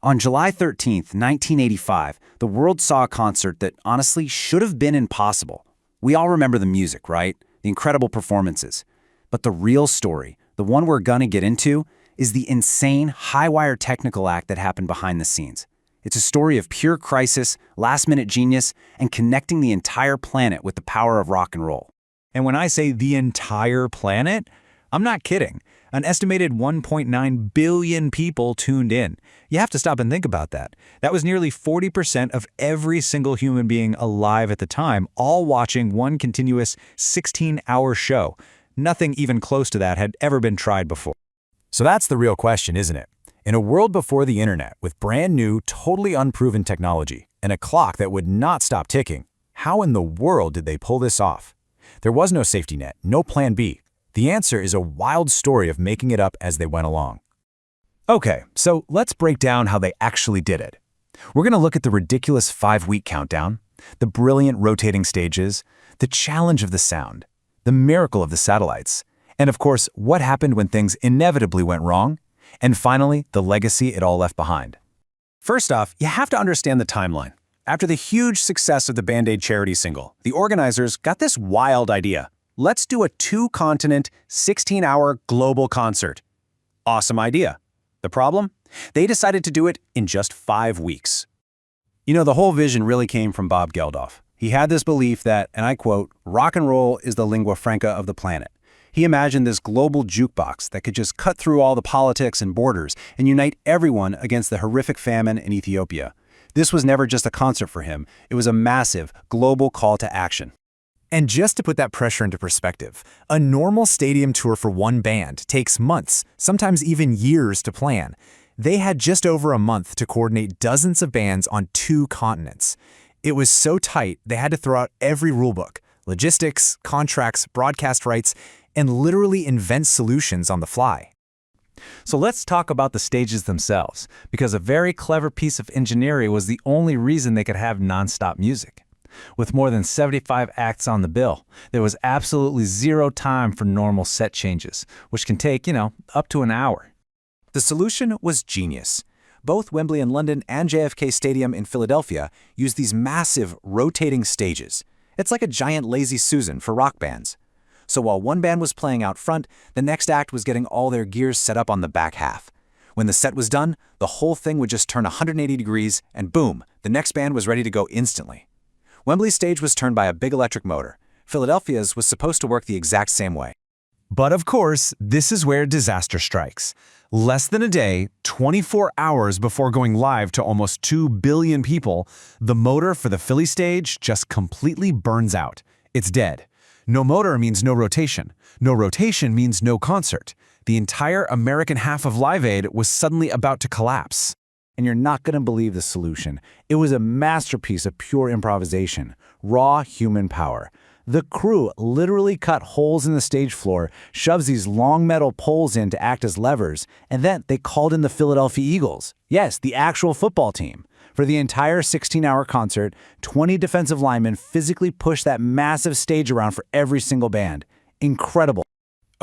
On July 13th, 1985, the world saw a concert that honestly should have been impossible. We all remember the music, right? The incredible performances. But the real story, the one we're gonna get into, is the insane, high-wire technical act that happened behind the scenes. It's a story of pure crisis, last-minute genius, and connecting the entire planet with the power of rock and roll. And when I say the entire planet, I'm not kidding. An estimated 1.9 billion people tuned in. You have to stop and think about that. That was nearly 40% of every single human being alive at the time, all watching one continuous 16-hour show. Nothing even close to that had ever been tried before. So that's the real question, isn't it? In a world before the internet, with brand new, totally unproven technology, and a clock that would not stop ticking, how in the world did they pull this off? There was no safety net, no plan B. The answer is a wild story of making it up as they went along. Okay, so let's break down how they actually did it. We're going to look at the ridiculous 5-week countdown, the brilliant rotating stages, the challenge of the sound, the miracle of the satellites, and of course, what happened when things inevitably went wrong, and finally, the legacy it all left behind. First off, you have to understand the timeline. After the huge success of the Band-Aid charity single, the organizers got this wild idea. Let's do a 2-continent, 16-hour global concert. Awesome idea. The problem? They decided to do it in just 5 weeks. You know, the whole vision really came from Bob Geldof. He had this belief that, and I quote, rock and roll is the lingua franca of the planet. He imagined this global jukebox that could just cut through all the politics and borders and unite everyone against the horrific famine in Ethiopia. This was never just a concert for him. It was a massive, global call to action. And just to put that pressure into perspective, a normal stadium tour for one band takes months, sometimes even years to plan. They had just over a month to coordinate dozens of bands on 2 continents. It was so tight, they had to throw out every rulebook, logistics, contracts, broadcast rights, and literally invent solutions on the fly. So let's talk about the stages themselves, because a very clever piece of engineering was the only reason they could have nonstop music. With more than 75 acts on the bill, there was absolutely zero time for normal set changes, which can take, up to an hour. The solution was genius. Both Wembley in London and JFK Stadium in Philadelphia used these massive, rotating stages. It's like a giant lazy Susan for rock bands. So while one band was playing out front, the next act was getting all their gears set up on the back half. When the set was done, the whole thing would just turn 180 degrees, and boom, the next band was ready to go instantly. Wembley's stage was turned by a big electric motor. Philadelphia's was supposed to work the exact same way. But of course, this is where disaster strikes. Less than a day, 24 hours before going live to almost 2 billion people, the motor for the Philly stage just completely burns out. It's dead. No motor means no rotation. No rotation means no concert. The entire American half of Live Aid was suddenly about to collapse. And you're not going to believe the solution. It was a masterpiece of pure improvisation, raw human power. The crew literally cut holes in the stage floor, shoves these long metal poles in to act as levers, and then they called in the Philadelphia Eagles. Yes, the actual football team. For the entire 16-hour concert, 20 defensive linemen physically pushed that massive stage around for every single band. Incredible.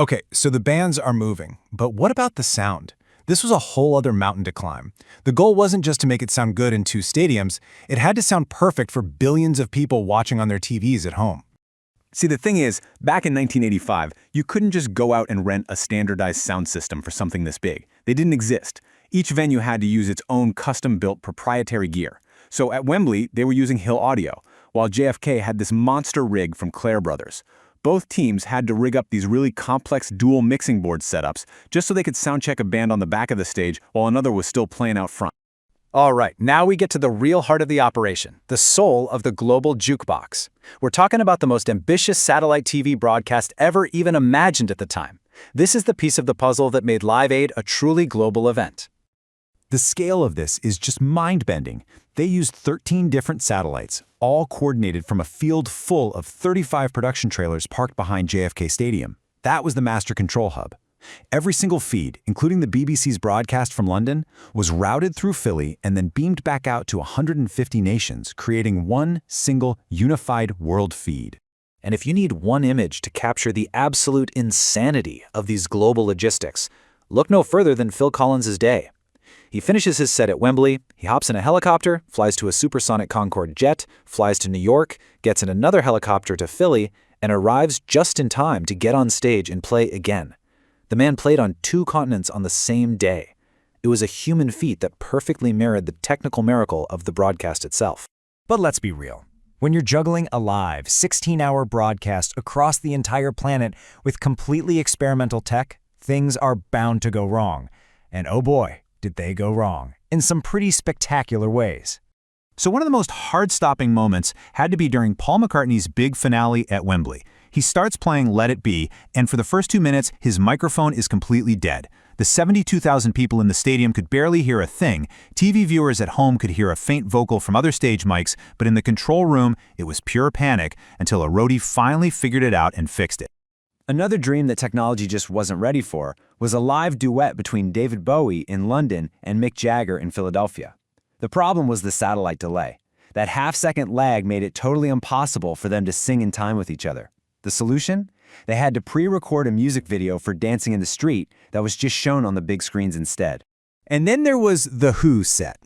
Okay, so the bands are moving, but what about the sound? This was a whole other mountain to climb. The goal wasn't just to make it sound good in 2 stadiums, it had to sound perfect for billions of people watching on their TVs at home. See, the thing is, back in 1985, you couldn't just go out and rent a standardized sound system for something this big. They didn't exist. Each venue had to use its own custom-built proprietary gear. So at Wembley, they were using Hill Audio, while JFK had this monster rig from Clare Brothers. Both teams had to rig up these really complex dual mixing board setups just so they could sound-check a band on the back of the stage while another was still playing out front. All right, now we get to the real heart of the operation, the soul of the global jukebox. We're talking about the most ambitious satellite TV broadcast ever even imagined at the time. This is the piece of the puzzle that made Live Aid a truly global event. The scale of this is just mind-bending. They used 13 different satellites, all coordinated from a field full of 35 production trailers parked behind JFK Stadium. That was the master control hub. Every single feed, including the BBC's broadcast from London, was routed through Philly and then beamed back out to 150 nations, creating one single unified world feed. And if you need one image to capture the absolute insanity of these global logistics, look no further than Phil Collins's day. He finishes his set at Wembley, he hops in a helicopter, flies to a supersonic Concorde jet, flies to New York, gets in another helicopter to Philly, and arrives just in time to get on stage and play again. The man played on 2 continents on the same day. It was a human feat that perfectly mirrored the technical miracle of the broadcast itself. But let's be real. When you're juggling a live, 16-hour broadcast across the entire planet with completely experimental tech, things are bound to go wrong. And oh boy, did they go wrong, in some pretty spectacular ways. So one of the most heart-stopping moments had to be during Paul McCartney's big finale at Wembley. He starts playing Let It Be, and for the first 2 minutes, his microphone is completely dead. The 72,000 people in the stadium could barely hear a thing. TV viewers at home could hear a faint vocal from other stage mics, but in the control room, it was pure panic until a roadie finally figured it out and fixed it. Another dream that technology just wasn't ready for was a live duet between David Bowie in London and Mick Jagger in Philadelphia. The problem was the satellite delay. That half-second lag made it totally impossible for them to sing in time with each other. The solution? They had to pre-record a music video for Dancing in the Street that was just shown on the big screens instead. And then there was The Who set.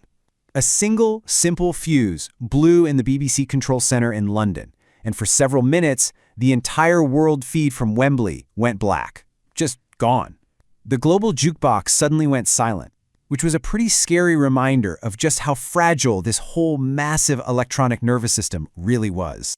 A single, simple fuse blew in the BBC Control Center in London, and for several minutes, the entire world feed from Wembley went black. Just gone. The global jukebox suddenly went silent, which was a pretty scary reminder of just how fragile this whole massive electronic nervous system really was.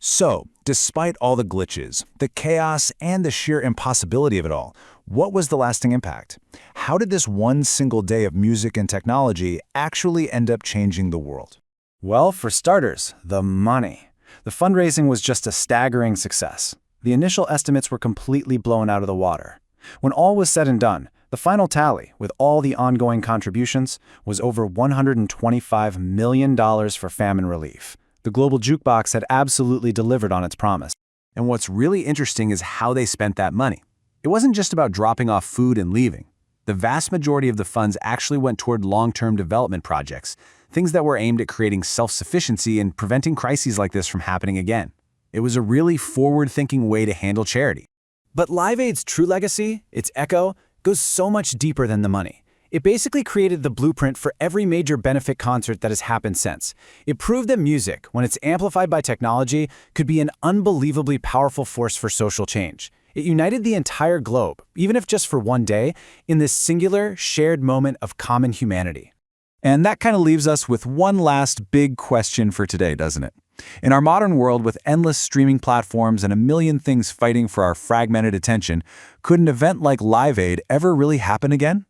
So, despite all the glitches, the chaos, and the sheer impossibility of it all, what was the lasting impact? How did this one single day of music and technology actually end up changing the world? Well, for starters, the money. The fundraising was just a staggering success. The initial estimates were completely blown out of the water. When all was said and done, the final tally, with all the ongoing contributions, was over $125 million for famine relief. The global jukebox had absolutely delivered on its promise. And what's really interesting is how they spent that money. It wasn't just about dropping off food and leaving. The vast majority of the funds actually went toward long-term development projects, things that were aimed at creating self-sufficiency and preventing crises like this from happening again. It was a really forward-thinking way to handle charity. But Live Aid's true legacy, its echo, goes so much deeper than the money. It basically created the blueprint for every major benefit concert that has happened since. It proved that music, when it's amplified by technology, could be an unbelievably powerful force for social change. It united the entire globe, even if just for one day, in this singular, shared moment of common humanity. And that kind of leaves us with one last big question for today, doesn't it? In our modern world with endless streaming platforms and a million things fighting for our fragmented attention, could an event like Live Aid ever really happen again?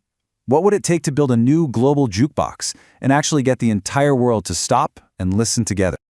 What would it take to build a new global jukebox and actually get the entire world to stop and listen together?